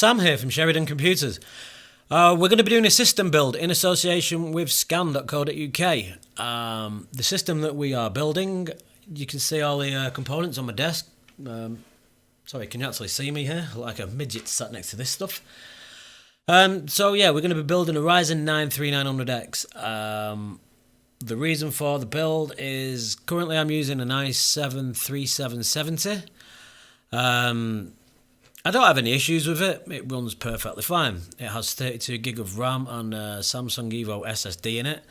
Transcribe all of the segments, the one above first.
Sam here from Sheridan Computers. We're going to be doing a system build in association with scan.co.uk. The system that we are building, you can see all the components on my desk. Sorry, can you actually see me here? Like a midget sat next to this stuff. So yeah, we're going to be building a Ryzen 3900X. The reason for the build is currently I'm using an i7 3770. I don't have any issues with it. It runs perfectly fine. It has 32 gig of RAM and a Samsung Evo SSD in it.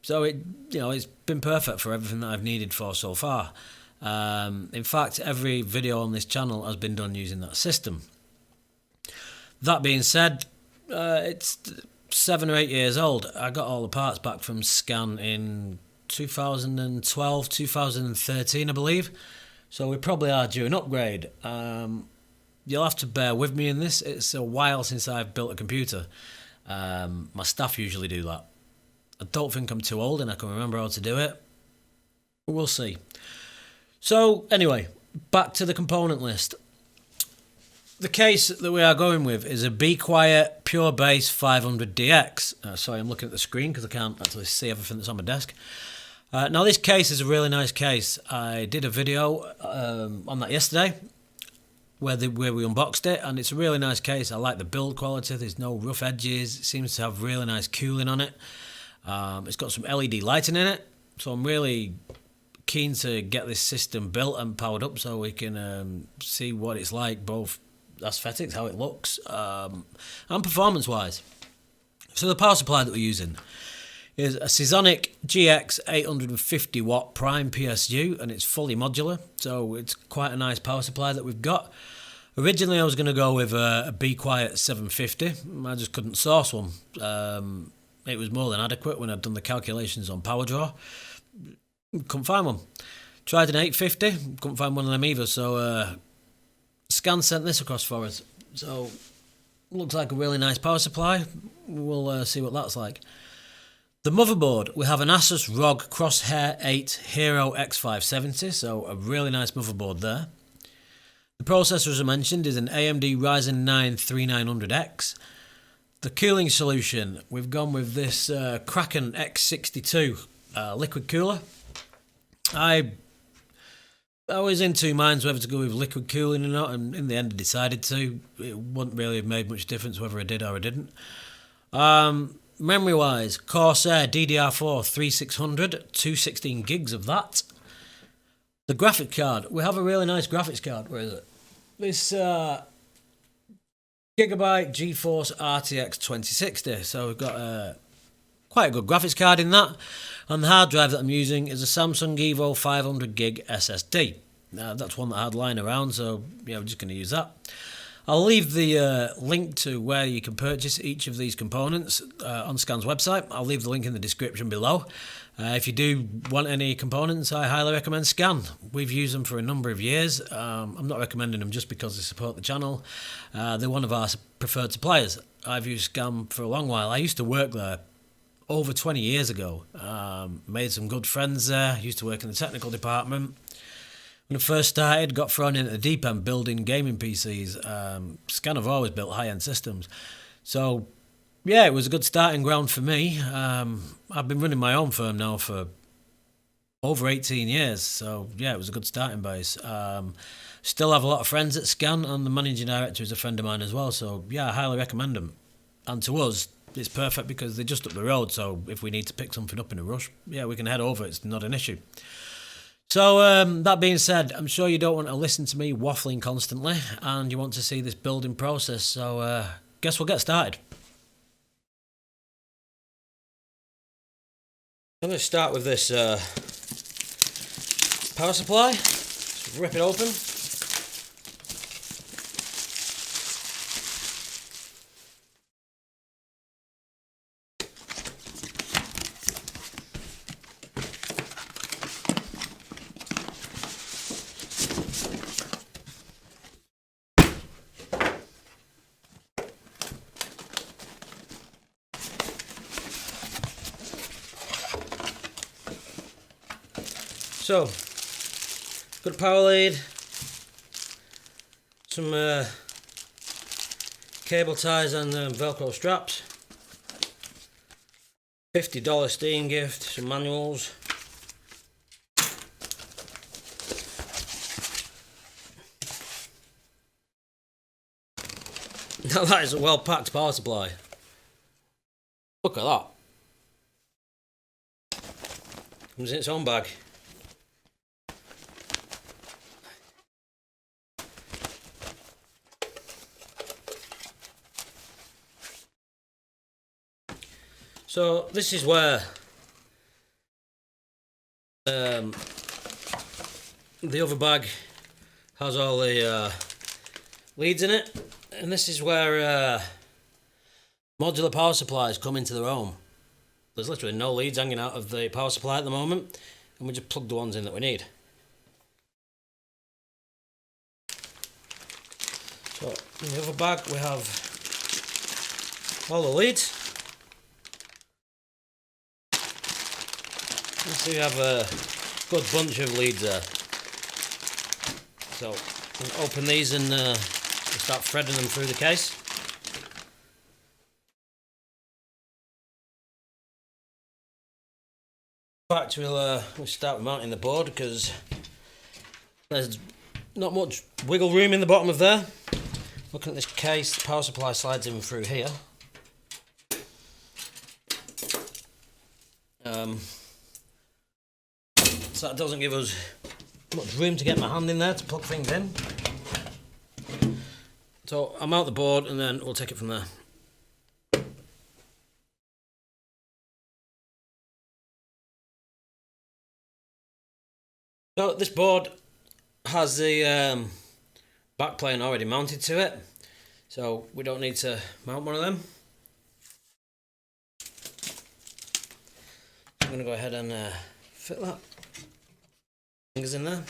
So it's been perfect for everything that I've needed for so far. In fact, every video on this channel has been done using that system. That being said, it's 7 or 8 years old. I got all the parts back from Scan in 2012, 2013, I believe. So we probably are due an upgrade. You'll have to bear with me in this. It's a while since I've built a computer. My staff usually do that. I don't think I'm too old and I can remember how to do it. We'll see. So anyway, back to the component list. The case that we are going with is a Be Quiet Pure Base 500DX. Sorry, I'm looking at the screen because I can't actually see everything that's on my desk. Now this case is a really nice case. I did a video on that yesterday where we unboxed it, and it's a really nice case. I like the build quality. There's no rough edges. It seems to have really nice cooling on it. It's got some LED lighting in it, so I'm really keen to get this system built and powered up so we can see what it's like, both aesthetics, how it looks, and performance wise. So the power supply that we're using is a Seasonic GX 850 watt prime PSU, and it's fully modular, so it's quite a nice power supply that we've got. Originally I was going to go with a Be Quiet 750. I just couldn't source one. It was more than adequate when I'd done the calculations on power draw. Couldn't find one. Tried an 850, couldn't find one of them either, so Scan sent this across for us. So looks like a really nice power supply. We'll see what that's like. The motherboard, we have an Asus ROG Crosshair 8 Hero X570, so a really nice motherboard there. The processor, as I mentioned, is an AMD Ryzen 3900X. The cooling solution, we've gone with this Kraken X62 liquid cooler. I was in two minds whether to go with liquid cooling or not, and in the end I decided to. It wouldn't really have made much difference whether I did or I didn't. Memory wise, Corsair DDR4 3600, 216 gigs of that. The graphic card, we have a really nice graphics card. Where is it? This Gigabyte GeForce RTX 2060. So we've got quite a good graphics card in that. And the hard drive that I'm using is a Samsung Evo 500 gig SSD. That's one that I had lying around, so yeah, we're just going to use that. I'll leave the link to where you can purchase each of these components on Scan's website. I'll leave the link in the description below. If you do want any components, I highly recommend Scan. We've used them for a number of years. I'm not recommending them just because they support the channel. They're one of our preferred suppliers. I've used Scan for a long while. I used to work there over 20 years ago. Made some good friends there. Used to work in the technical department. When I first started, got thrown into the deep end building gaming PCs. Scan have always built high-end systems. So, yeah, it was a good starting ground for me. I've been running my own firm now for over 18 years. So, yeah, it was a good starting base. Still have a lot of friends at Scan, and the managing director is a friend of mine as well. So, yeah, I highly recommend them. And to us, it's perfect because they're just up the road. So, if we need to pick something up in a rush, yeah, we can head over. It's not an issue. So, that being said, I'm sure you don't want to listen to me waffling constantly, and you want to see this building process, so guess we'll get started. I'm going to start with this power supply. Just rip it open. So, got a power lead, some cable ties and Velcro straps. $50 Steam gift, some manuals. Now that is a well packed power supply. Look at that. Comes in its own bag. So this is where the other bag has all the leads in it, and this is where modular power supplies come into their own. There's literally no leads hanging out of the power supply at the moment, and we just plug the ones in that we need. So in the other bag we have all the leads. So we have a good bunch of leads there. So we'll open these and we'll start threading them through the case. In fact, we'll start mounting the board because there's not much wiggle room in the bottom of there. Looking at this case, the power supply slides in through here. So that doesn't give us much room to get my hand in there to plug things in. So I'll mount the board and then we'll take it from there. So this board has the backplane already mounted to it, so we don't need to mount one of them. I'm going to go ahead and fit that. Fingers in there.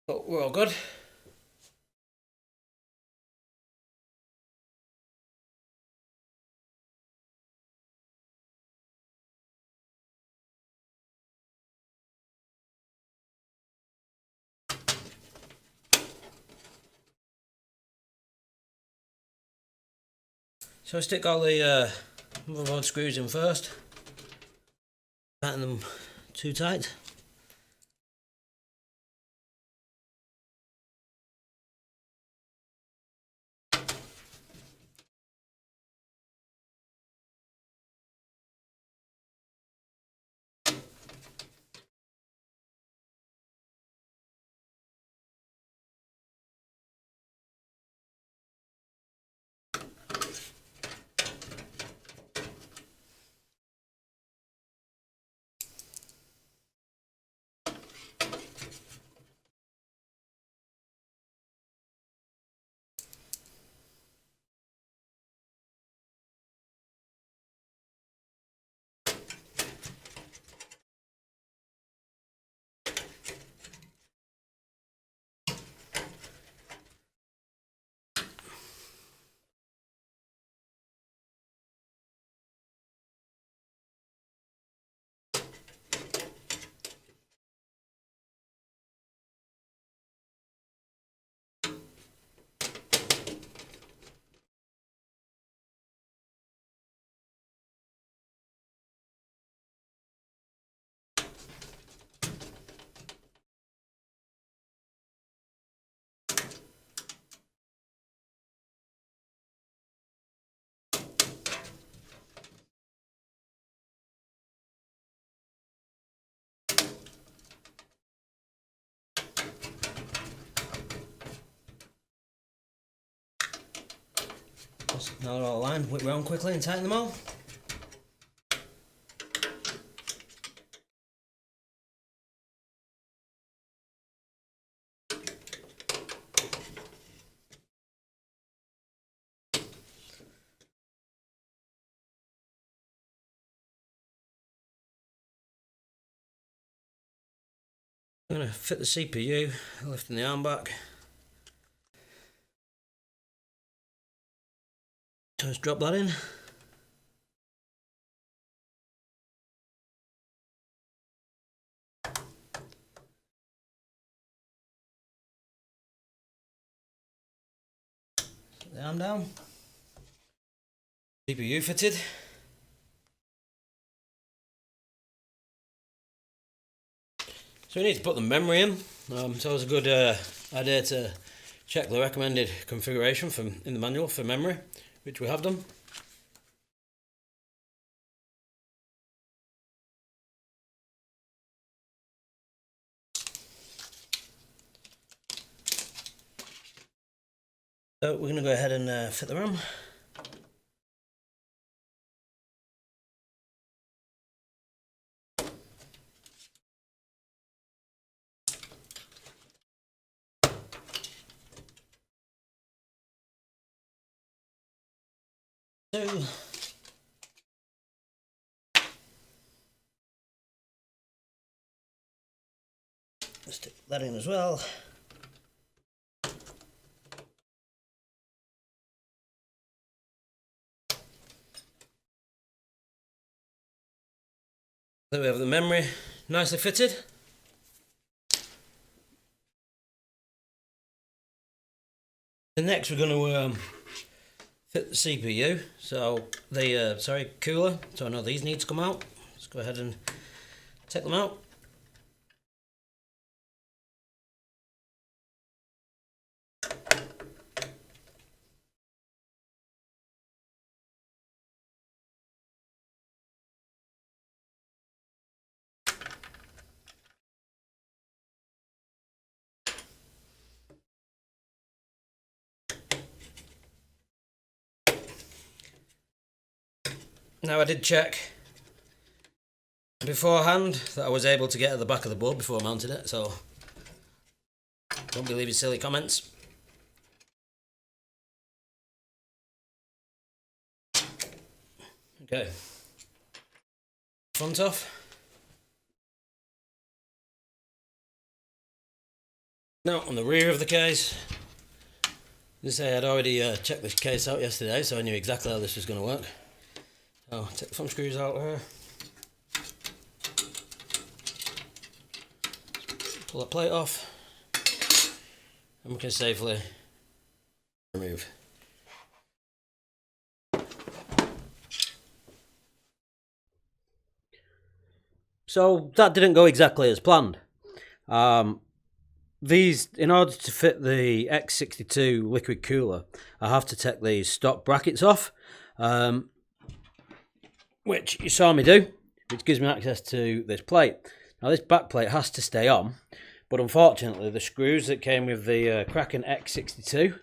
Oh, we're all good. So I stick all the motherboard screws in first, tighten them too tight. Now they're all aligned, whip round quickly and tighten them all. I'm going to fit the CPU, lifting the arm back. Just drop that in. the arm down. CPU fitted. So we need to put the memory in. So it's always a good idea to check the recommended configuration in the manual for memory, which we have done. So we're going to go ahead and fit the RAM. Let's stick that in as well. There we have the memory nicely fitted. And next we're going to fit the CPU, so the cooler. So I know these need to come out. Let's go ahead and take them out. Now I did check beforehand that I was able to get at the back of the board before I mounted it, so don't be leaving silly comments. Okay, front off. Now on the rear of the case, as I say, I'd already checked this case out yesterday, so I knew exactly how this was going to work. So take the front screws out here. Pull that plate off, and we can safely remove. So that didn't go exactly as planned. These, in order to fit the X62 liquid cooler, I have to take these stock brackets off, which you saw me do, which gives me access to this plate. Now this back plate has to stay on, but unfortunately the screws that came with the Kraken X62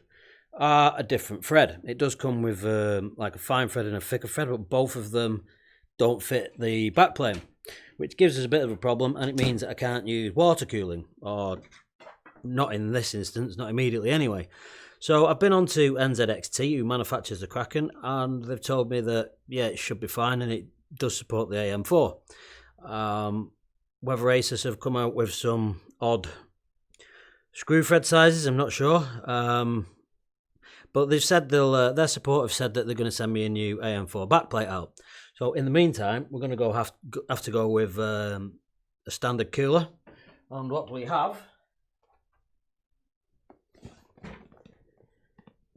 are a different thread. It does come with like a fine thread and a thicker thread, but both of them don't fit the back plate, which gives us a bit of a problem, and it means that I can't use water cooling, or not in this instance, not immediately anyway. So I've been on to NZXT, who manufactures the Kraken, and they've told me that, yeah, it should be fine, and it does support the AM4. Whether Asus have come out with some odd screw thread sizes, I'm not sure. But they've said their support have said that they're going to send me a new AM4 backplate out. So in the meantime, we're going to have to go with a standard cooler. And what we have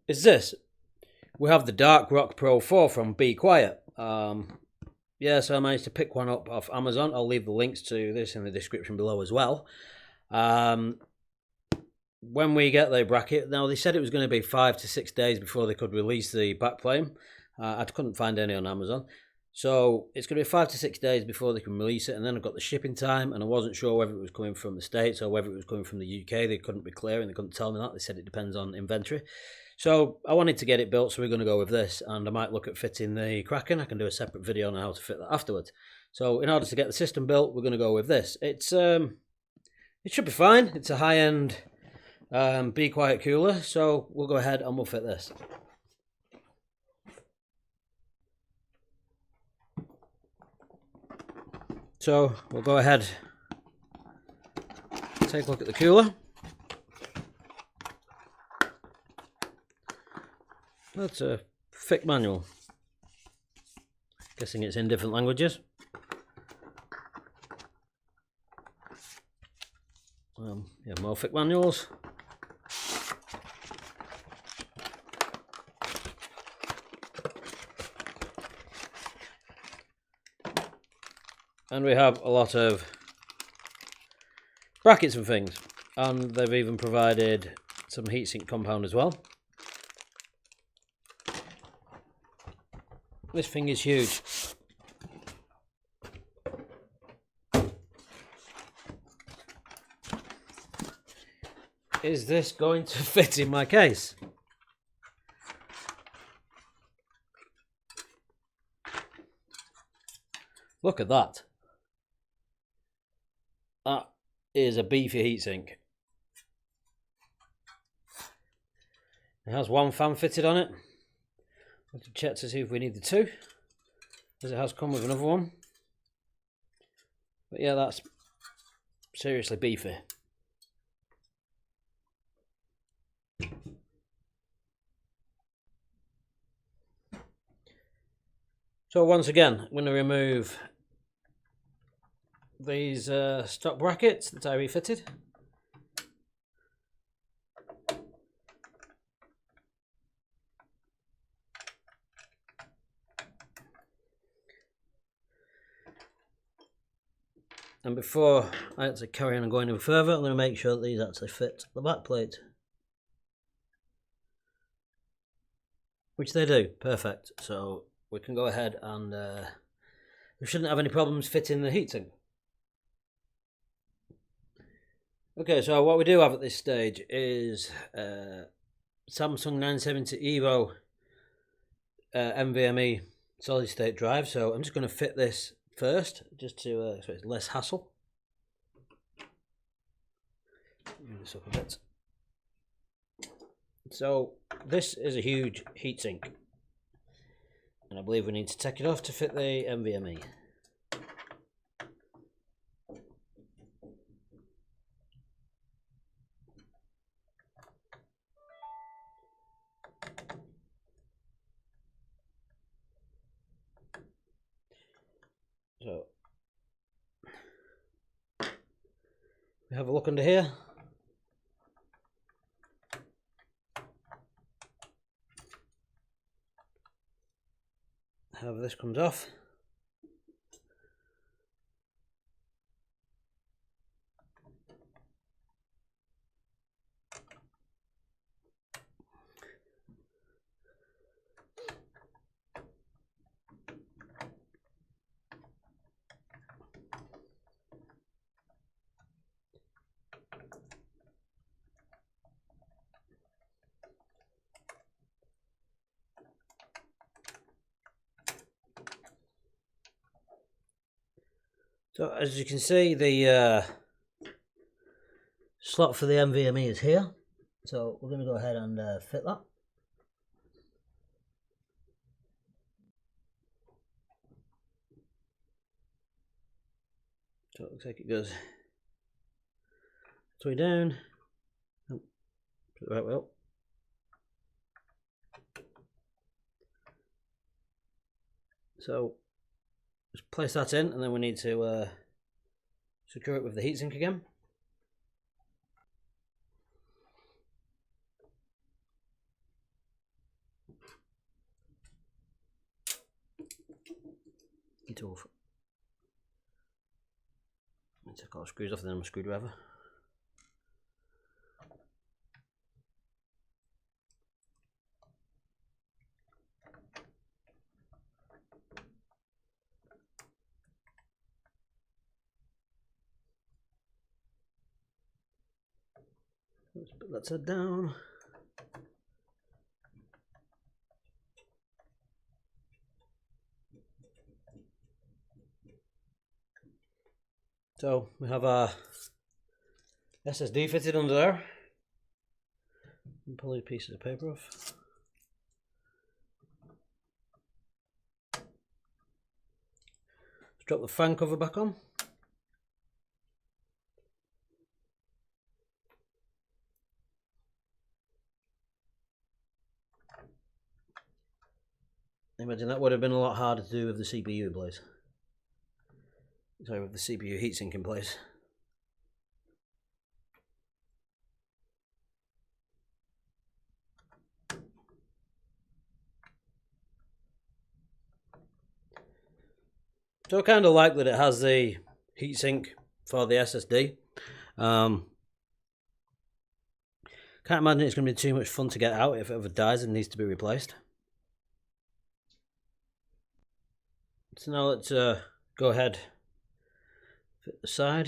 is this. We have the Dark Rock Pro 4 from Be Quiet. Yeah, so I managed to pick one up off Amazon. I'll leave the links to this in the description below as well. When we get the bracket, now they said it was going to be 5 to 6 days before they could release the backplane. I couldn't find any on Amazon. So it's going to be 5 to 6 days before they can release it, and then I've got the shipping time, and I wasn't sure whether it was coming from the States or whether it was coming from the UK. They couldn't be clear, and they couldn't tell me that. They said it depends on inventory. So I wanted to get it built, so we're going to go with this, and I might look at fitting the Kraken. I can do a separate video on how to fit that afterwards. So in order to get the system built, we're going to go with this. It should be fine. It's a high-end Be Quiet cooler, so we'll go ahead and we'll fit this. So we'll go ahead, take a look at the cooler. That's a thick manual. Guessing it's in different languages. Yeah, more thick manuals. And we have a lot of brackets and things, and they've even provided some heatsink compound as well. This thing is huge. Is this going to fit in my case? Look at that. That is a beefy heatsink. It has one fan fitted on it. I'll have to check to see if we need the two, as it has come with another one. But yeah, that's seriously beefy. So once again, I'm going to remove these stock brackets that I refitted. And before I actually carry on and go any further, I'm going to make sure that these actually fit the back plate. Which they do, perfect. So we can go ahead and we shouldn't have any problems fitting the heatsink. Okay, so what we do have at this stage is Samsung 970 EVO NVMe solid state drive. So I'm just going to fit this first, just to so it's less hassle. Move this up a bit. So this is a huge heatsink, and I believe we need to take it off to fit the NVMe. So we have a look under here. However, this comes off. So as you can see, the slot for the NVMe is here. So we're going to go ahead and fit that. So it looks like it goes way down. Oh, put it right way up. So just place that in, and then we need to secure it with the heatsink again. Need to take all the screws off, and then my screwdriver. Let's put that side down. So we have our SSD fitted under there. And pull these pieces of paper off. Let's drop the fan cover back on. Imagine that would have been a lot harder to do with the CPU in place. Sorry, with the CPU heatsink in place. So I kind of like that it has the heatsink for the SSD. Can't imagine it's going to be too much fun to get out if it ever dies and needs to be replaced. So now let's go ahead, fit the side.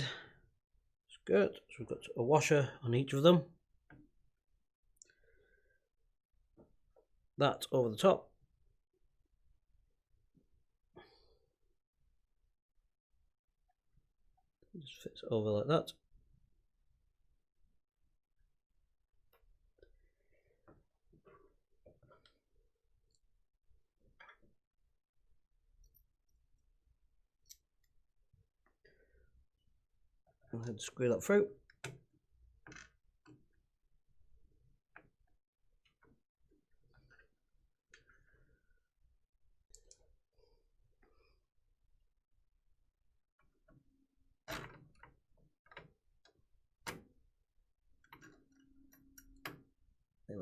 It's good. So we've got a washer on each of them. That over the top. Just fits over like that. Go ahead and screw that through.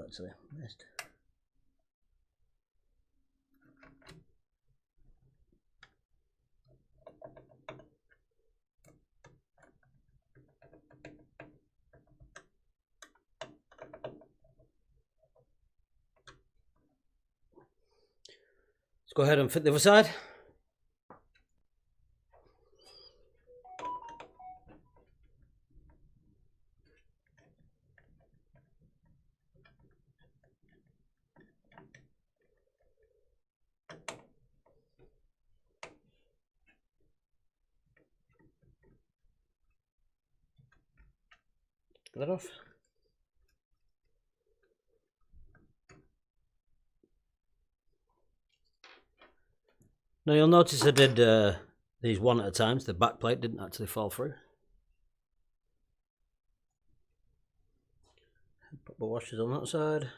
Actually missed. Let's go ahead and fit the other side. Get that off. Now you'll notice I did these one at a time, so the back plate didn't actually fall through. Put the washers on that side.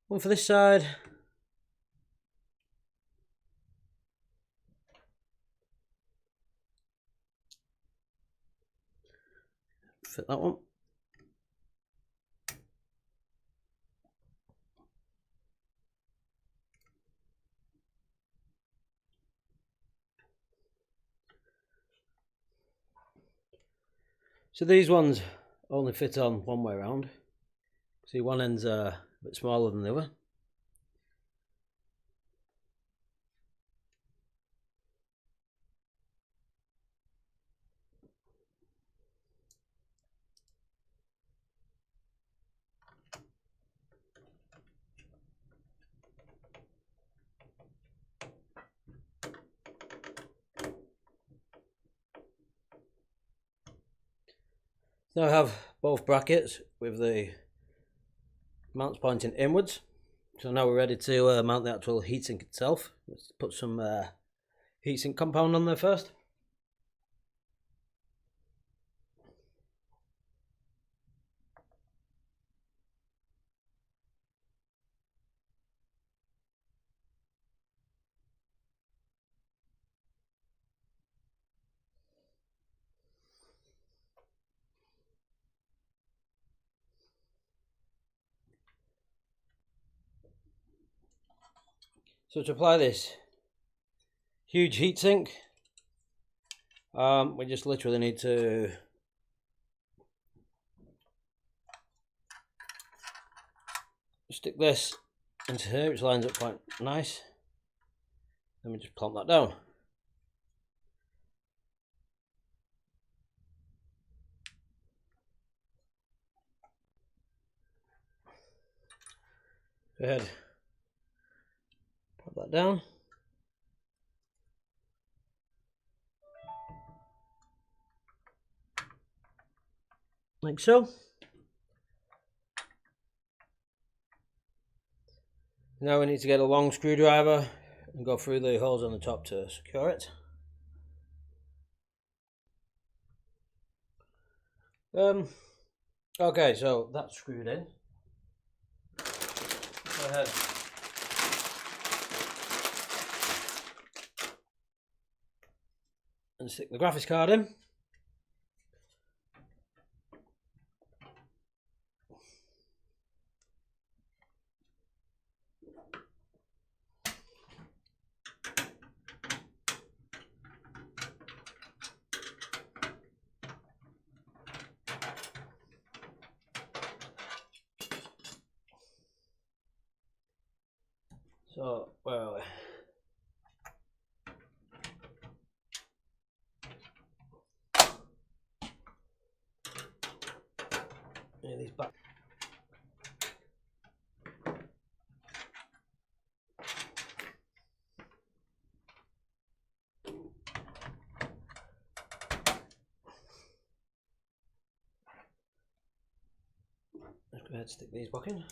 One for this side. Fit that one. So these ones only fit on one way around. See, one end's a bit smaller than the other. Now I have both brackets with the mounts pointing inwards. So now we're ready to mount the actual heatsink itself. Let's put some heatsink compound on there first. So to apply this huge heatsink, we just literally need to stick this into here, which lines up quite nice. Then we just plump that down. Go ahead, pop that down. Like so. Now we need to get a long screwdriver and go through the holes on the top to secure it. Okay, so that's screwed in. Go ahead. And stick the graphics card in. So, where are we? Yeah, these back. Let's go ahead and stick these back in.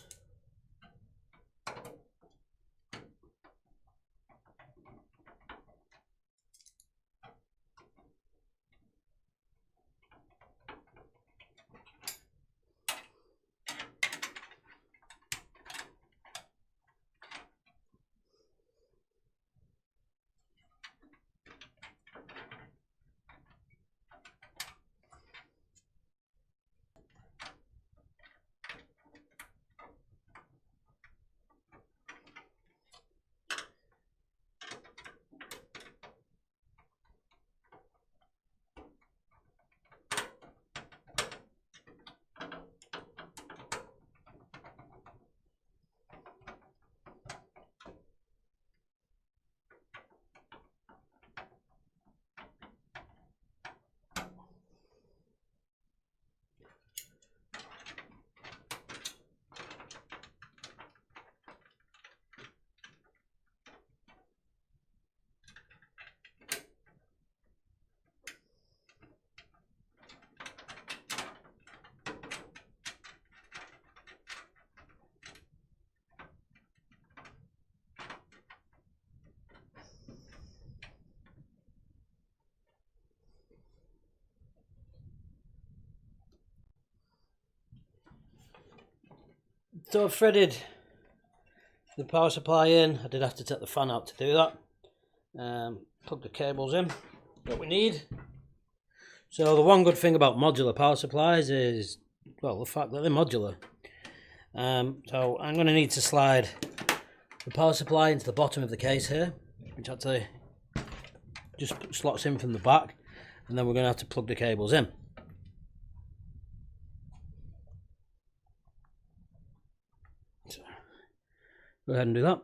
So I've threaded the power supply in. I did have to take the fan out to do that. Plug the cables in that we need. So the one good thing about modular power supplies is, well, the fact that they're modular. So I'm going to need to slide the power supply into the bottom of the case here, which actually just slots in from the back, and then we're going to have to plug the cables in. So, go ahead and do that.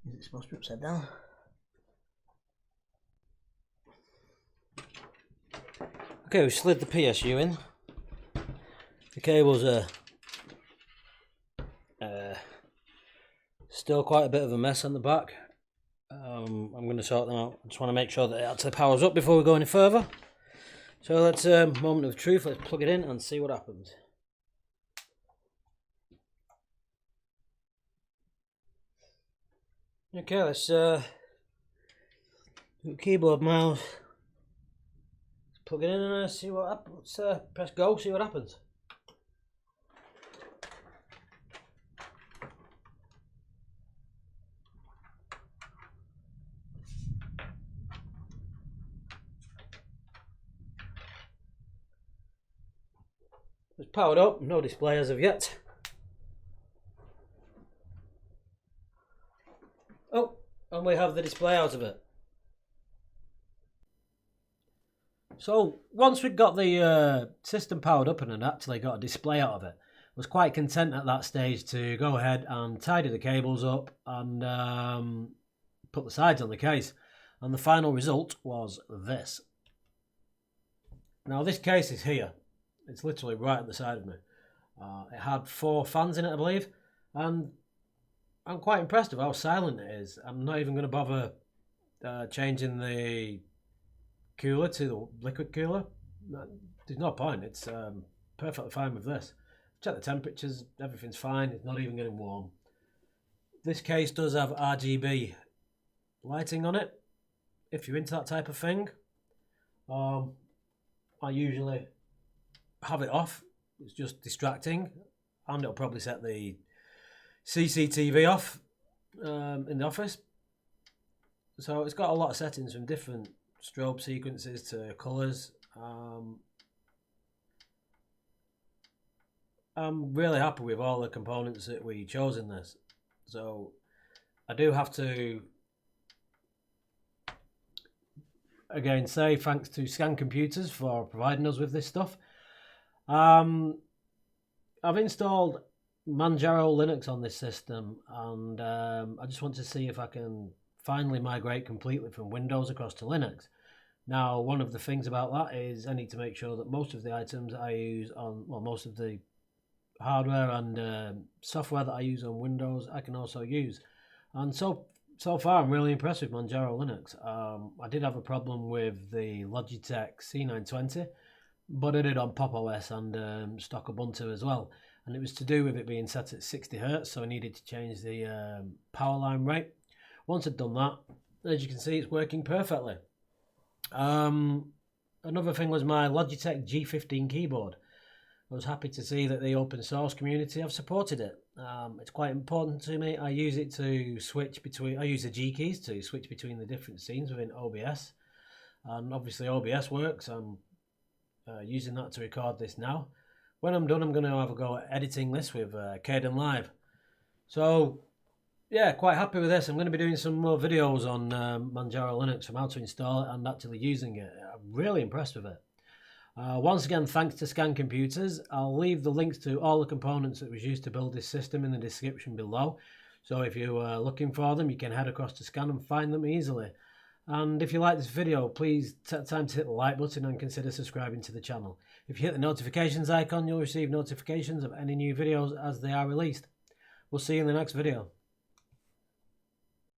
Is it supposed to be upside down? Okay, we slid the PSU in. The cables are still quite a bit of a mess on the back. I'm going to sort them out. I just want to make sure that it actually powers up before we go any further. So let's, moment of truth, let's plug it in and see what happens. Okay, let's keyboard mouse. Let's plug it in and see what happens. Let's press go, see what happens. It's powered up, no display as of yet. Oh, and we have the display out of it. So once we'd got the system powered up and had actually got a display out of it, I was quite content at that stage to go ahead and tidy the cables up and put the sides on the case. And the final result was this. Now this case is here. It's literally right at the side of me. It had 4 fans in it, I believe, and I'm quite impressed with how silent it is. I'm not even going to bother changing the cooler to the liquid cooler. There's no point. It's perfectly fine with this. Check the temperatures, everything's fine. It's not even getting warm. This case does have RGB lighting on it. If you're into that type of thing, I usually have it off. It's just distracting, and it'll probably set the CCTV off in the office. So it's got a lot of settings from different strobe sequences to colours. I'm really happy with all the components that we chose in this. So I do have to again say thanks to Scan Computers for providing us with this stuff. I've installed Manjaro Linux on this system, and I just want to see if I can finally migrate completely from Windows across to Linux. Now, one of the things about that is I need to make sure that most of the items I use on, well, most of the hardware and software that I use on Windows, I can also use. And so far, I'm really impressed with Manjaro Linux. I did have a problem with the Logitech C920, but I did on Pop OS and stock Ubuntu as well. And it was to do with it being set at 60 Hertz, so I needed to change the power line rate. Once I'd done that, as you can see, it's working perfectly. Another thing was my Logitech G15 keyboard. I was happy to see that the open source community have supported it. It's quite important to me. I use it to switch between, I use the G keys to switch between the different scenes within OBS. And obviously OBS works. I'm using that to record this now. When I'm done, I'm going to have a go at editing this with kdenlive. So yeah, quite happy with this. I'm going to be doing some more videos on Manjaro Linux from how to install it and actually using it. I'm really impressed with it. Once again, thanks to Scan Computers. I'll leave the links to all the components that was used to build this system in the description below. So if you're looking for them, you can head across to Scan and find them easily. And if you like this video, please take time to hit the like button and consider subscribing to the channel. If you hit the notifications icon, you'll receive notifications of any new videos as they are released. We'll see you in the next video.